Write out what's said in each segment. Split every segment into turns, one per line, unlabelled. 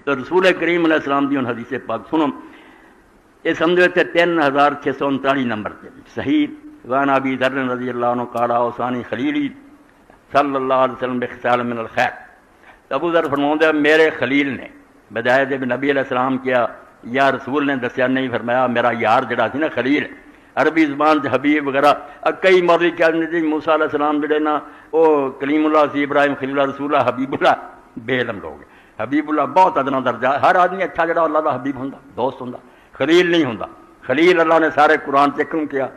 تو رسول کریم علیہ السلام دی حدیث پاک سنو، یہ سمجھو تے 3639 نمبر تے صحیح وان ابی ذر رضی اللہ عنہ قال اوصانی خلیلی صلی اللہ علیہ وسلم بخصال من الخیر. ابو ذر فرماتے ہیں میرے خلیل نے بجائے جب نبی علیہ السلام کیا یا رسول نے دسیا نہیں، فرمایا میرا یار جڑا سی نا خلیل، عربی زبان سے حبیب وغیرہ کئی مولوی کہتے جی موسیٰ علیہ السلام جڑے نا وہ کلیم اللہ سی، ابراہیم خلیل اللہ، رسول اللہ، حبیب اللہ، بے علم لوگ. حبیب اللہ بہت ادنا درجہ، ہر آدمی اچھا جڑا اللہ کا حبیب ہوندا، دوست ہوندا، خلیل نہیں ہوندا. خلیل اللہ نے سارے قرآن چکم کیا،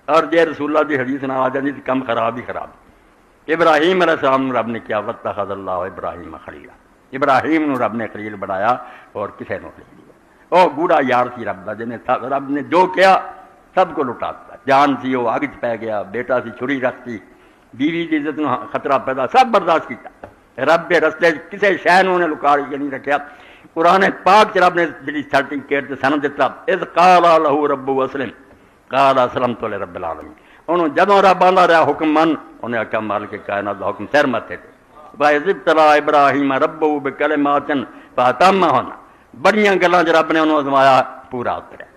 اور جے رسول اللہ کی حدیث نہ آ جاتی تو کم خراب ہی خراب. ابراہیم علیہ السلام رب نے کیا واتخذ اللہ ابراہیم خلیلا، ابراہیم نو رب نے خلیل بنایا اور کسے نو خلیل نہیں. وہ گوڑا یار سی رب دا، جنہیں رب نے جو کیا سب کو لٹا دیا. جان سی وہ اگ چ پی گیا، بیٹا سی چھری رکھتی، بیوی کی عزت نو خطرہ پیدا، سب برداشت کیا. رب کے رستے کسی شے نو نے لکا کے نہیں رکھا. قرآن پاک چ رب نے جی سرٹیفکیٹ سند دیتا، اذ قال لہ ربہ اسلم قال اسلمت لرب العالمین. انہوں جدوں رب آندا رہا حکم من، انہیں آخیا مالک کائنات دا حکم سر متے تے. وَإِذِ ابْتَلَىٰ إِبْرَاهِيمَ رَبُّهُ بِكَلِمَاتٍ فَأَتَمَّهُنَّ، بڑیاں گلاں جو رب نے انہوں آزمایا پورا اتریا.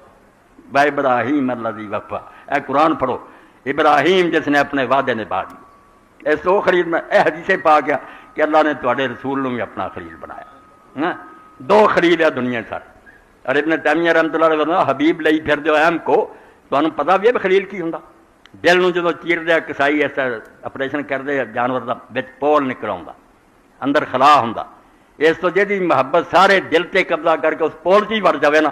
وَإِبْرَاهِيمَ الَّذِي وَفَّىٰ، اے قرآن پڑھو، ابراہیم جس نے اپنے وعدے نبھا دیے. اس تو خلیل میں اے حدیث پاک ہے کہ اللہ نے تواڈے رسول نو بھی اپنا خلیل بنایا. دو خلیل ہے دنیا سر. اور ابن تیمیہ رحمۃ اللہ علیہ وسلم حبیب لئی پھر جو اہم کو تانوں پتہ بھی ہے خلیل کی ہوندا. دل نو جدوں چیر دیا کسائی ایسا آپریشن کر دے جانور دا وچ پول نکل آوندا، اندر خلا ہوندا. اس تو جہدی محبت سارے دل تے قبضہ کر کے اس پول چ ہی وڑ جاوے نا،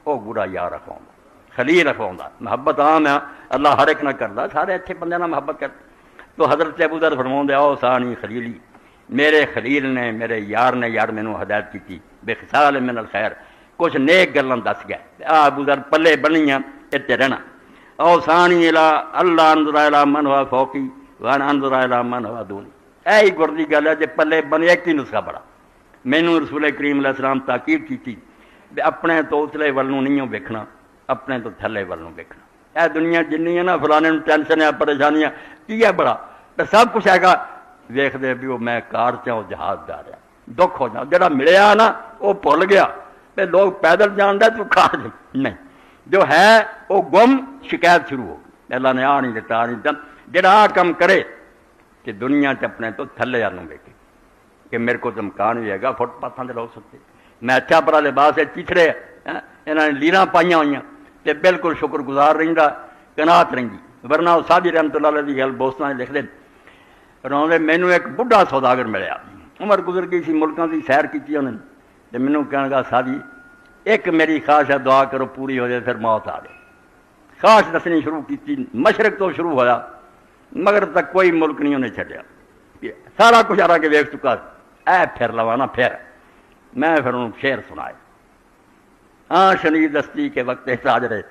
وہ گوڑا یار رکھواؤندا، خلیل رکھواؤندا. محبت عام ہے، اللہ ہر ایک نہ کردا، سارے اچھے بندے نہ محبت کرتے. تو حضرت ابو ذر فرماؤندے او ثانی خلیلی، میرے خلیل نے میرے یار نے یار مینوں ہدایت کی بخصال من الخیر، کچھ نیک گلاں دس گیا. ابو ذر پلے بنیاں اتنے رہنا. او ثانی الا اللہ انظر الی من ہوا فوقی وانا انظر الی من ہوا دونی. اے گر دی گل ہے جے پلے بنے ایک ہی نسخہ بڑا. مینوں رسول کریم علیہ السلام تاکید کی اپنے تو اتلے ول نوں نہیں ویکھنا، اپنے تو تھلے ول نوں ویکھنا. اے دنیا جنی ہے نا فلانے نوں ٹینشن ہے پریشانیاں کی ہے بڑا، تے سب کچھ ہے گا ویکھ دے بھی وہ میں کار چاں جہاز جا رہا. دکھ ہو جا جڑا ملیا نا وہ بھول گیا تے لوگ پیدل جان دا تو کار نہیں، جو ہے وہ گم شکایت شروع ہو گئی. اللہ نے آ نہیں دیتا آ نہیں دیتا. جڑا آ کم کرے کہ دنیا چ اپنے تو تھلے والوں ویکھے کہ میرے کو مکان بھی ہے گا، فٹ پاتھاں تے لوگ سکتے، میں اچھا پرا لباس ہے چیترے انہاں نے لیراں پائیاں ہوئیاں تے بالکل شکر گزار رہندا، قناعت رہندی. ورنہ وہ سادی رحمت اللہ علیہ دی گل بوستاں لکھ دے روندے مینوں ایک بڈھا سوداگر ملیا، عمر گزر گئی سی، ملکاں دی سیر کیتی انہوں نے، تے مینوں کہن لگا سادی ایک میری خواہش ہے دعا کرو پوری ہو جائے پھر موت آ جائے. خواہش دسنی شروع کی، مشرق تو شروع ہویا مگر تک کوئی ملک نہیں انہیں چھڈیا، سارا کچھ آ کے ویکھ چکا. اے پھر لوانا پھر میں پھر انہوں شعر سنائے. ہاں شنی دستی کے وقت تاجرے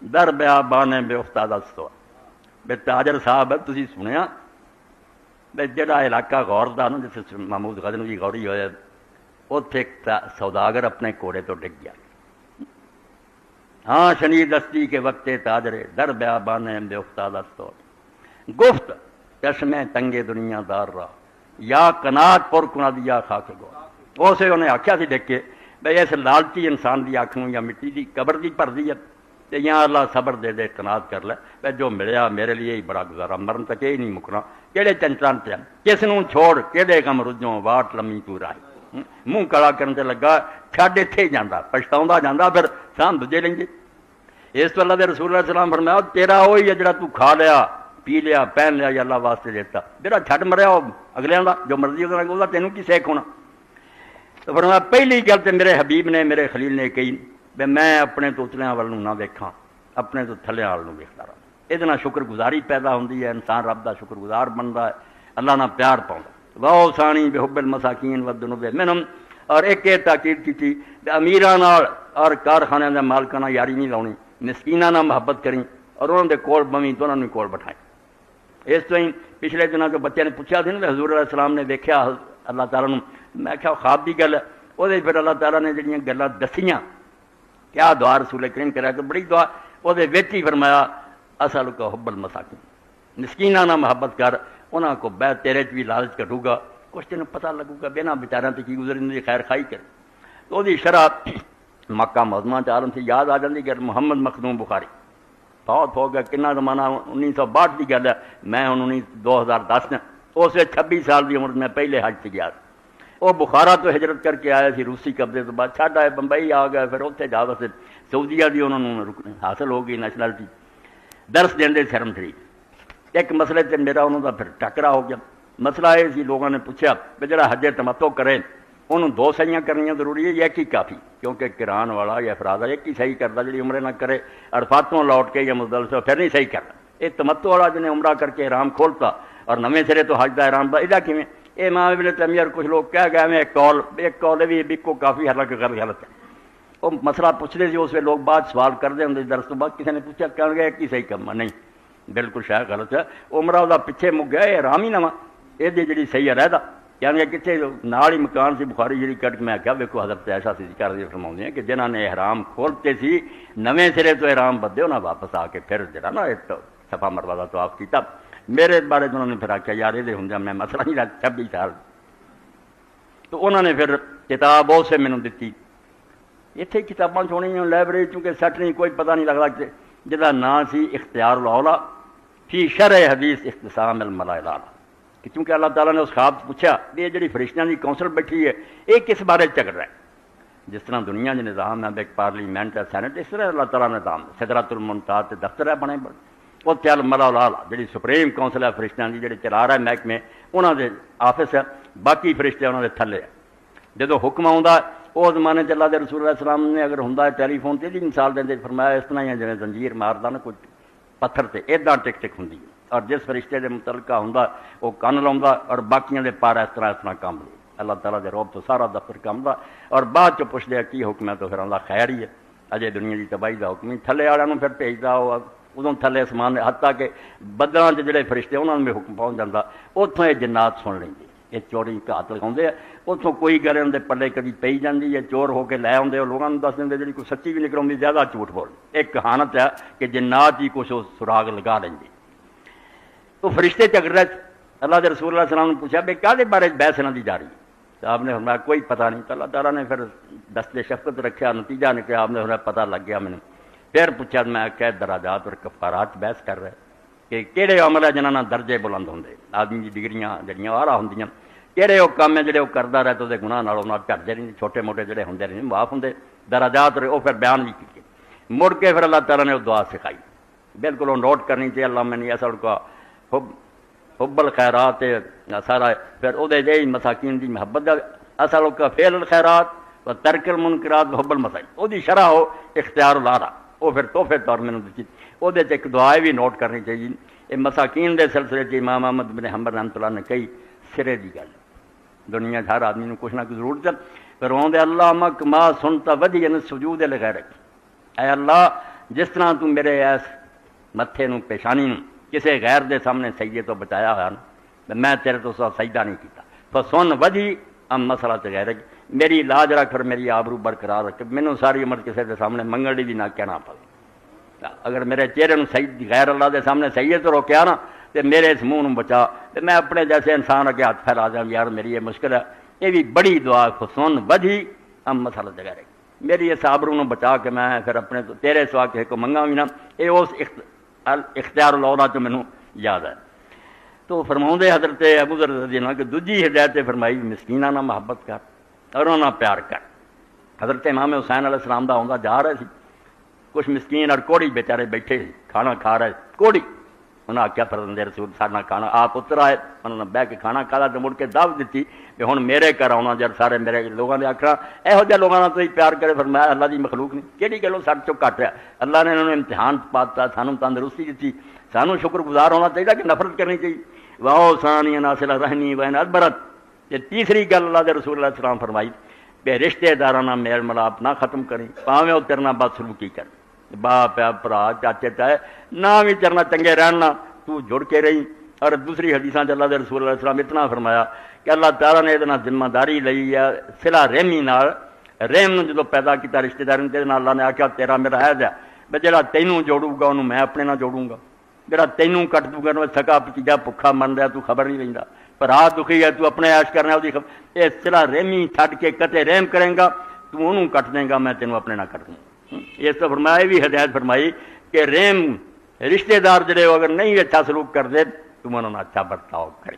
در بیا بانے بے افتادہ سو. بے تاجر صاحب تسی سنیا بے جڑا علاقہ غور دا نا جیسے محمود غزنوی غوری ہوئے اتنے ایک سوداگر اپنے کوڑے تو ڈگ گیا. ہاں شنی دستی کے وقت تاجرے در بیا بانے بے افتادہ سو. گفت چشمے تنگے دنیا دار رہا یا قناعت پر کنا دیا خاک گو. اسے انہیں آخیا سی دیکھ کے بھائی اس لالچی انسان دی آنکھ یا مٹی دی قبر دی بھر دی ہے تے یا اللہ صبر دے دے قناعت کر لے بھائی جو ملیا میرے لیے ہی بڑا گزارا، مرن تک یہ نہیں مکنا. کہڑے چنچران تے کس نوں چھوڑ کہڑے کم رجوں واٹ لمی تو راہی. منہ کڑا کرن تے لگا چھڈ اتھے ہی جاندا، پچھتاوندا جاندا پھر سام دجے لیں گے. اس تو اللہ دے رسول اللہ السلام فرمایا تیرا وہی ہے جڑا تو کھا لیا پی لیا پہن لیا یا اللہ واسطے دیتا، جڑا چھڈ مریا وہ اگلے دا جو مرضی وہ تینوں کی سیکھ ہونا. تو فرمایا پہلی گل تو میرے حبیب نے میرے خلیل نے کہی بے میں اپنے تو اتلیاں وال نہ ویکھاں، اپنے تو تھلے وال ویکھدا رہا. یہ شکر گزاری پیدا ہوندی ہے، انسان رب دا شکر گزار بنتا ہے، اللہ نہ پیار پاؤں. واؤ ثانی بحب المساکین والذنوب منہم. اور ایک یہ تاکید کی تھی امیراں نال اور کارخانے دے مالکاں نال یاری نہیں لاؤنی، مسکیناں نال محبت کریں اور انہوں دے کول بویں تو انہوں نے کول بٹھائیں. اس تو ہی پچھلے دنوں جو بچے نے پوچھا تھی نا حضور علیہ السلام نے دیکھا اللہ تعالیٰ نے، میں کہا خواب کی گل ہے وہ پھر اللہ تعالیٰ نے جڑیاں گلاں دسیاں کیا دعا رسول کریم کرا کہ بڑی دعا وہ ہی فرمایا اسألک حب المساکین، مسکیناں نہ محبت کر، انہاں کو تیرے چ بھی لالچ کٹو گا، کچھ تینوں پتہ لگو گا بنا بیچاریاں تے کی گزر ان دی خیر خائی کر. تو دی شرح مکہ معظمہ چارن سے یاد آ جاتی کہ محمد مخدوم بخاری بہت ہو گیا کنا زمانہ 1962 کی گل ہے، میں ہوں 2010 اس 26 سال کی عمر میں پہلے حج سے گیا، وہ بخارا تو ہجرت کر کے آیا سی روسی قبضے تو بعد چھڈ آئے بمبئی آ گئے، پھر اتنے جا واسطے سعودیہ کی انہوں نے حاصل ہو گئی نیشنلٹی، درس دیں شرم شریف ایک مسئلے سے میرا انہوں کا پھر ٹکرا ہو گیا۔ مسئلہ یہ سی لوگوں نے پوچھا کہ جڑا حج تمتع کرے انہوں 2 سہیاں کرنی ضروری ہے یا ایک ہی کافی، کیونکہ کران والا یا افراد ایک ہی صحیح کرتا جی عمرے نہ کرے عرفاتوں لوٹ کے یا مزدلفہ پھر نہیں صحیح کرتا۔ یہ تمتع والا جنہیں عمرہ کر کے احرام کھولتا اور نویں سرے تو حج کا احرام دا ادا کیویں، یہ امام ابن تیمیہ کچھ لوگ کہہ گئے میں ایک قول بھی بکو کافی حالانکہ غلط ہے۔ وہ مسئلہ پوچھتے تھے اس میں لوگ بعد سوال کرتے ہوں درس تو بعد کسی نے پوچھا کہنے گیا ایک ہی صحیح کم ہے، نہیں بالکل شاید غلط ہے، عمرہ وہ پیچھے مک گیا احرام ہی نواں یہ جی صحیح ہے رہتا یعنی کتنے نال ہی مکان سی بخاری جی کٹ کے میں آخیا ویکو حضرت ایسا سی کر فرما ہیں کہ جنہوں نے احرام کھولتے سی نویں سرے تو احرام بدے انہیں واپس آ کے پھر جڑا نا صفا مروہ کا طواف کیتا۔ میرے بارے انہوں نے پھر آخیا یار یہ ہوں میں مسئلہ نہیں رکھ 26 سال، تو انہوں نے پھر کتاب اس سے مینوں دتی، اتنے کتاباں چھوڑی لائبریری چونکہ سٹ نہیں کوئی پتہ نہیں لگتا کہ جہاں نام سی اختیار الاولیاء فی شرح حدیث اختصام الملائل کہ چونکہ اللہ تعالیٰ نے اس خواب سے پوچھا کہ یہ جڑی فرشتیاں کی کونسل بیٹھی ہے یہ کس بارے چکر رہا ہے، جس طرح دنیا کے نظام ہے ایک پارلیمنٹ ہے سینٹ، اس طرح اللہ تعالیٰ نے نظام سدرۃ المنتہا تے دفتر ہے بنے بڑے وہ چل ملا جی سپریم کونسل ہے فرشتیاں کی جڑے چلا رہا ہے محکمے انہوں کے آفس ہے، باقی فرشتے انہوں کے تھلے ہے۔ جدو حکم آتا وہ زمانے چ اللہ دے رسول اللہ السلام نے اگر ہوں ٹیلی فون سے یہ مثال دیں فرمایا اس طرح ہی جی زنجیر مارتا نا کوئی پتھر سے ادا ٹک ٹک ہوں، اور جس فرشتے کے متعلقہ ہوں وہ کن لا اور باقیوں کے پار اس طرح کام لے اللہ تعالیٰ کے روب تو سارا دفتر کام دا، اور بعد چ پوچھ لیا کی حکم ہے تو پھر آتا خیر ہی ہے اجے دنیا کی تباہی کا حکم ہی تھلے والوں پھر بھیجتا وہ ادوں تھلے سمان حتیٰ کہ بدلاں جڑے فرشتے انہوں نے بھی حکم پہنچ جاتا، اتوں یہ جنات سن لیں یہ چوری ہاتھ لگاؤں اتوں کوئی گل ان کے پلے کبھی پی جاتی ہے چور ہو کے لے آتے لوگوں نے دس دیں جی کوئی سچی بھی نکل آتی زیادہ جھوٹ بول ایک کہانت ہے کہ جنات ہی کچھ سراغ لگا لیں گے۔ تو فرشتے چکر اللہ کے رسول اللہ السلام نے پوچھا بھائی کہے بارے بحث نہ دی جا رہی ہے، آپ نے فرمایا کوئی پتہ نہیں، تو اللہ تعالیٰ نے پھر دست شفقت رکھا، نتیجہ نکلا آپ نے فرمایا پتہ لگ گیا میں نے، پھر پوچھا میں کہ دراجات اور کفارات بحث کر رہے کہ کہڑے عمل ہے جنہوں درجے بلند ہوں آدمی کی ڈگریاں جڑیاں آ رہا ہوں کہڑے وہ کام ہے جڑے وہ کرتا رہے تو وہ گناہ نال گھٹتے نہیں چھوٹے موٹے جڑے ہوں نہیں معاف ہوں دراجات وہ پھر بیان بھی کیے مڑ کے پھر اللہ تعالیٰ نے وہ دعا سکھائی بالکل وہ نوٹ کرنی چاہیے اللہ میں نہیں ایسا کا حب الخیرات سارا پھر وہ مساکین کی محبت اصل کا فعل الخیرات و ترک المنکرات حب المساکین وہ شرح ہو اختیار الارا وہ پھر تحفے طور میں دیتی وہ ایک دعائیں بھی نوٹ کرنی چاہیے یہ مساکین کے سلسلے سے امام احمد بن حنبل رحمۃ اللہ نے کئی سرے کی گل دنیا ہر آدمی کو کچھ نہ کچھ ضرورت ہے پھر وہ اللہ مک ما سنتا ودی سجود لغیرک اے اللہ جس طرح تو میرے اس متھے نو پیشانی نو کسی غیر دے سامنے سجدے تو بچایا ہوا نا میں تیرے تو سجدہ نہیں کیتا فسن ودی ام مسئلہ تے غیرک میری لاج رکھ اور میری آبرو برقرار رکھ مینوں ساری عمر کسی کے سامنے منگل بھی نہ کہنا پڑے اگر میرے چہرے نو غیر اللہ دے سامنے سجدے تو روکیا نا تو میرے اس منہ بچا تو میں اپنے جیسے انسان اگے ہاتھ پھیلا جاؤں یار میری یہ مشکل ہے یہ بھی بڑی دعا فسن ودی ام مسئلہ تے غیرک میری اس آبرو بچا کے میں پھر اپنے تو تیرے سوا کسی کو منگا بھی نہ یہ اس اختیار الاولیاء تو مینوں یاد ہے۔ تو فرماؤں حضرت ابو ذر رضی اللہ عنہ کہ دوجی ہدایت فرمائی مسکیناں نہ محبت کر اور انہاں پیار کر۔ حضرت امام حسین علیہ السلام دا آندا جا رہے سی کچھ مسکین اور کوڑی بیچارے بیٹھے کھانا کھا رہے کوڑی انہیں آخیا فرزند رسول سارا کھانا آپ اتر آئے انہوں نے بہ کے کھانا کھا تو مڑ کے دعوت دیتی کہ ہوں میرے گھر آنا جب سارے میرے لوگوں نے آخنا یہو جہاں لوگوں تو پیار کرے فرمایا اللہ کی مخلوق نہیں کہڑی گلوں سب چو گھٹ ہے اللہ نے انہوں نے امتحان پاتا سانوں تندرستی دیتی سانوں شکر گزار ہونا چاہیے کہ نفرت کرنی چاہیے واہ ثانی ناصلہ رحمی وین ادبرت یہ تیسری گل اللہ کے رسول اللہ السلام فرمائی کہ رشتے دارانہ میل ملاپ نہ ختم کریں پاویں وہ تیرنا بد سلوکی کر باپ ہے برا چاچے تائے نہ بھی تیرنا چنگے رہنا تو جڑ کے رہی۔ اور دوسری حدیثاں اللہ کے رسول اللہ السلام اتنا فرمایا کہ اللہ تعالیٰ نے یہ ذمہ داری لئی ہے صلہ رحمی نال رحم جدو پیدا کیا رشتے دار اللہ نے آخیا تیرا میرا ہے جا میں جڑا تینوں جوڑوں گا انہوں میں اپنے نہ جوڑوں گا جڑا تینوں کٹ دوں گا سکا پتیجا بھکھا من رہا تو خبر نہیں رہتا پر آ دکھی ہے تو اپنے عیش کرنا وہ یہ صلہ رحمی چھڈ کے کتے رحم کریں گا تو انہوں کٹ دیں گا میں تینوں اپنے نہ کٹ دوں. اس تو فرمایا بھی ہدایت فرمائی کہ رحم رشتے دار جڑے اگر نہیں اچھا سلوک کر دے تم انہوں نے اچھا برتاؤ کرے.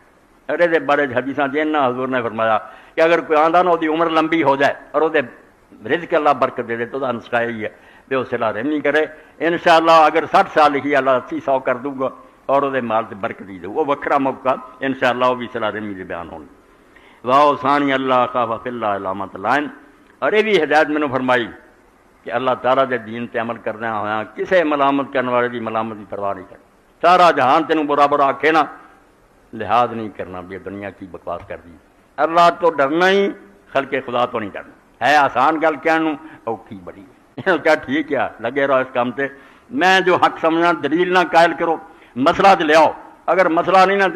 ارے دے بارے حدیثاں دینا حضور نے فرمایا کہ اگر کوئی آندہ نہ ہوتی عمر لمبی ہو جائے اور وہ رزق اللہ برکت دے دے تو نسخہ ہی ہے بے وہ صلہ رحمی کرے. انشاءاللہ اگر 60 سال لکھی اللہ 80-100 کر دوں گا اور وہ مال سے برکت دی دو وہ وکھرا موقع انشاءاللہ وہ بھی صلہ رحمی کے بیان ہوں. واہ ثانی اللہ خاف فی اللہ علامت لائن. اور یہ بھی ہدایت میں نے فرمائی کہ اللہ تعالیٰ دے دین تے عمل کرنا ہوا کسے ملامت کرنے والے دی ملامت کی پرواہ نہیں کرنا. سارا جہان تینوں برا برا آکھے نا لحاظ نہیں کرنا بھی دنیا کی بکواس کر دی. اللہ تو ڈرنا ہی خلق خدا تو نہیں ڈرنا. ہے آسان گل کہنے اوکھی بڑی ہے. کیا ٹھیک ہے لگے رہو اس کام سے. میں جو حق سمجھنا دلیل نہ قائل کرو مسئلہ تو لے آؤ. اگر مسئلہ نہیں نہ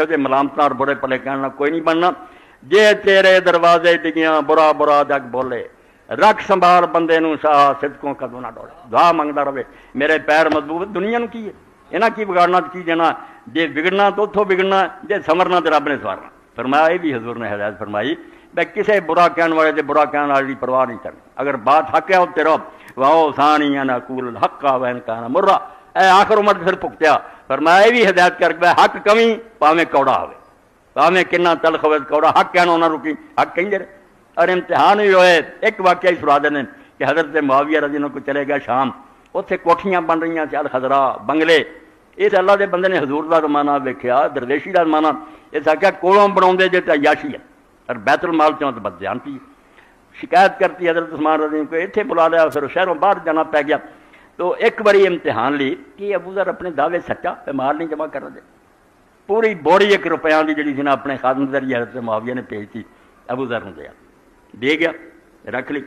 دے ملامت اور برے پلے کہنا کوئی نہیں بننا. جے تیرے دروازے ڈگیاں برا برا جگ بولے رکھ سنبھال بندے نو شاہ صدقوں کا نہ ڈولے. دعا منگتا رہے میرے پیر مضبوط. دنیا نو کی ہے یہاں کی بگاڑنا کی دینا. جے بگڑنا تو اتوں بگڑنا جے سمرنا تو رب نے سوارنا. فرمایا یہ بھی حضور نے ہدایت فرمائی بھائی کسے برا کہنے والے سے برا کہنے والے کی پرواہ نہیں کرنی. اگر بات حق ہے اتنے رہو واؤ ثانی انا اقول الحق وان کان مرا. اے آخر عمر پھر پکتیا. فرمایا یہ بھی ہدایت کر کے حق کمی پاویں کوڑا ہوئے پاویں کنا تلخ ہوئے کوڑا حق کہنا نہ رکی حق کہیں دے. اور امتحان بھی ہوئے. ایک واقعہ ہی سنا دینے کہ حضرت معاویہ رضی اللہ عنہ کو چلے گیا شام. اتنے کوٹھیاں بن رہی ہیں چل خضرا بنگلے. اس اللہ دے بندے نے حضور کا زمانہ ویکھیا درویشی کا زمانہ. اس آخیا کولوں بنا جی تو عیاشی ہے اور بیت المال چوں تو بدجانتی. شکایت کرتی حضرت عثمان رضی اللہ عنہ کو اتنے بلا لیا. پھر شہروں باہر جانا پی گیا. تو ایک باری امتحان لی کہ ابو ذر اپنے دعوے سچا مال نہیں جمع کر دے. پوری بوری 1 روپیہ کی جڑی سی نا اپنے خادم ذریعے حضرت معاویہ نے بھیج دی ابو ذر نے دے گیا رکھ لی.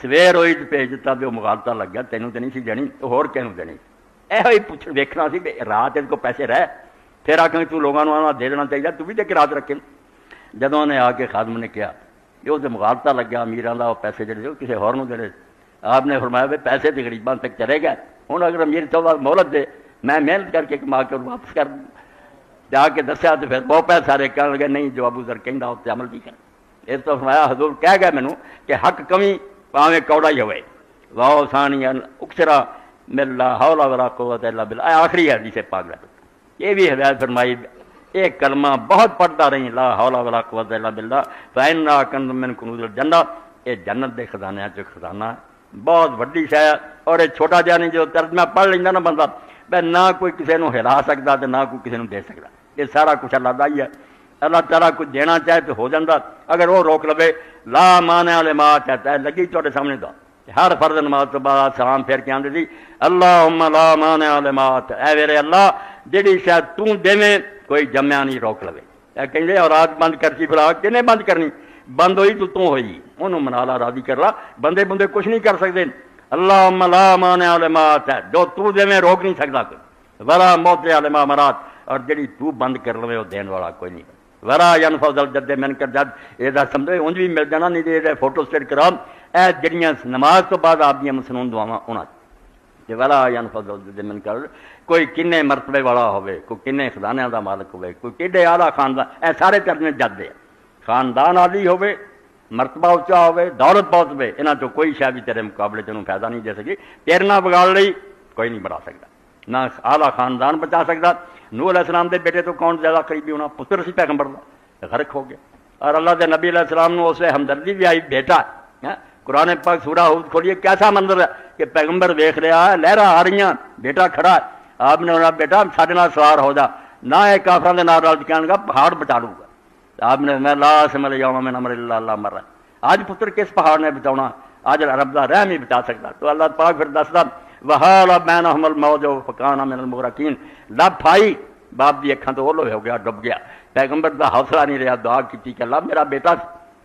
سویر ہوئی تو بھیج دیتا بھی وہ مغالطہ لگ گیا تینوں تو نہیں سی دینی تو ہور کہنوں دینی. یہ پوچھ ویکھنا سی بھی رات اس کو پیسے رہ پھر آ کے تو لوگوں آنا دے دینا چاہیے تو بھی دے کے رات رکھے. جدوں نے آ کے خادم نے کیا کہ وہ تو مغالطہ لگ گیا امیراں دا وہ پیسے جڑے کسی ہور نوں دے. آپ نے فرمایا بھی پیسے تو غریباں تک چلے گئے ہوں اگر امیر چاہتا مہلت دے میں محنت کر کے کما کے واپس کر جا کے دسیا تو پھر بہت پیسے سارے کہنے لگے نہیں جو ابو ذر کہندا اس تے عمل نہیں کر. اس تو فرمایا حضور کہہ گئے مینوں کہ حق کمی پاویں کوڑا ہی ہوئے. واؤ ثانی اکثرا من لا حول ولا قوت الا باللہ. آخری حدیث پاک ہے یہ بھی ہدایت فرمائی. ایک کلمہ بہت پڑھتا رہی لا حول ولا قوت الا باللہ فإنھا کنز من کنوز الجنہ. یہ جنت دے خزانے چ خزانہ بہت وڈی شے ہے. اور یہ چھوٹا جہا نہیں جو ترجمہ پڑھ لینا نا بندہ بھائی نہ کوئی کسی کو ہلا سکتا تو نہ کوئی کسی کو دے سکتا. یہ سارا کچھ اللہ کا ہی ہے. اللہ تعالیٰ کچھ دینا چاہے تو ہو جاتا. اگر وہ روک لے لا مانع لما چاہتا ہے لگی تھوڑے سامنے دعا ہر فرض نماز تو بعد سلام پھیر کے آدھے تھی اللہم لا مانع لما. اے میرے اللہ جہی شاید تو دے کوئی جمیا نہیں روک لے. کہیں اور رات بند کرتی بلا کنے بند کرنی بند ہوئی تو ہوئی انہوں منا لا راضی کر لا. بندے بندے کچھ نہیں کر سکتے. اللہم لا مانع لما جو تو دے روک نہیں سکتا کوئی ولا موت لما مرات. اور جڑی تو بند کر لے وہ دین والا کوئی نہیں. ورا ینفذ الجد من کر جد یہ سمجھے انج بھی مل جانا نہیں دے فوٹو سٹیٹ کرا. اے جڑیاں نماز تو بعد آپ دی مسنون دعاواں انہاں کہ ولا ینفذ الجد من کر کوئی کنے مرتبے والا ہوئے کوئی کنے خزانیاں دا مالک ہوئے کوئی کڈے اعلیٰ خاندان. اے سارے ترجمے جد دے خاندان عالی ہوئے مرتبہ اچا ہوئے دولت بہت ہوئے انہاں چوں کوئی شے بھی تیرے مقابلے تینوں فائدہ نہیں دے سکی. تیرے نال بگاڑ لئی کوئی نہیں بڑھا سکتا نہ اعلیٰ خاندان بچا سکتا. نوح علیہ السلام دے بیٹے تو کون زیادہ قریبی ہونا پتر سی پیغمبر دا غرق ہو گیا. اور اللہ دے نبی علیہ السلام نے اسے ہمدردی بھی آئی بیٹا. قرآن پاک سورہ ہود کھولیے کیسا منظر ہے کہ پیغمبر دیکھ رہا ہے لہرا آ رہی ہیں بیٹا کھڑا ہے. آپ نے کہا بیٹا سارے نال سوار ہو جا نہ ایک کافراں دے نال کہنے لگا پہاڑ بچا لوں گا. آپ نے میں لا سمل یوم من امر اللہ مر. آج پتر کس پہاڑ نے بچاؤنا آج رب دا رحم ہی بچا سکتا. تو اللہ پاک پھر دسدا وحال بینہم الموج فکان من المغرقین. لب پھائی باپ دی اکھاں تو اولو ہو گیا ڈب گیا. پیغمبر دا حوصلہ نہیں رہا دعا کی کہ اللہ میرا بیٹا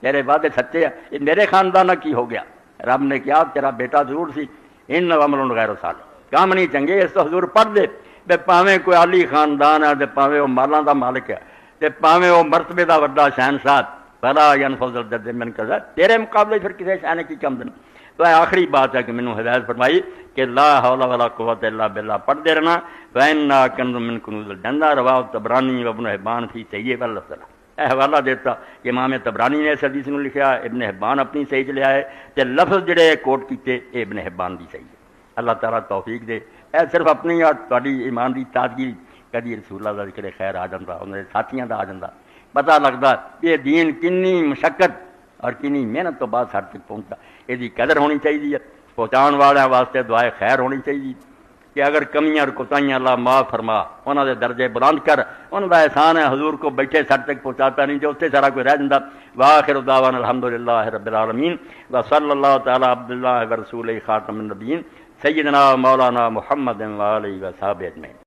تیرے وعدے سچے ہیں یہ میرے خاندان کی ہو گیا. رب نے کیا تیرا بیٹا ضرور سی ان عمل غیر صالح کام نہیں چنگے. اس تو حضور پڑھ دے بے پاویں کوئی عالی خاندان ہے تے پاویں وہ مالاں دا مالک ہے تے پاویں وہ مرتبے دا وڈا شہنشاہ فلا ینفذ الجد من کذا تیرے مقابلے پھر کسی شے نے کی کم دینا. تو آخری بات ہے کہ مینوں ہدایت فرمائی کہ لا حول ولا قوت الا باللہ پڑھتے رہنا. فإنھا کنز من کنوز الجنہ. رواه الطبرانی وابن حبان فی صحیح واللفظ. اے حوالہ دیتا کہ امام طبرانی نے اس حدیث میں لکھا، ابن حبان اپنی صحیح چ لیا ہے، تے لفظ جڑے کوٹ کیتے اے ابن حبان دی صحیح ہے۔ اللہ تعالیٰ توفیق دے، اے صرف اپنی تہاڈی ایمان دی تازگی، کدی رسول اللہ دا ذکر خیر آ جاندا، انہاں دے ساتھیاں دا آ جاندا، پتہ لگدا یہ دین کنی مشقت اور کنی محنت تو بعد سر تک پہنچا۔ یہ دی قدر ہونی چاہیے، پہنچان والوں واسطے دعائے خیر ہونی چاہیے کہ اگر کمیاں اور کوتاہیاں اللہ معاف فرما، انہاں دے درجے بلند کر، انہاں دا احسان ہے حضور کو بیٹھے سر تک پہنچاتا نہیں جو اتنے سارا کوئی رہ جاتا۔ وآخر دعوانا الحمدللہ رب العالمین وصلی اللہ تعالی عبداللہ ورسولہ خاتم النبیین سیدنا مولانا محمد وآلہ وصحبہ اجمعین۔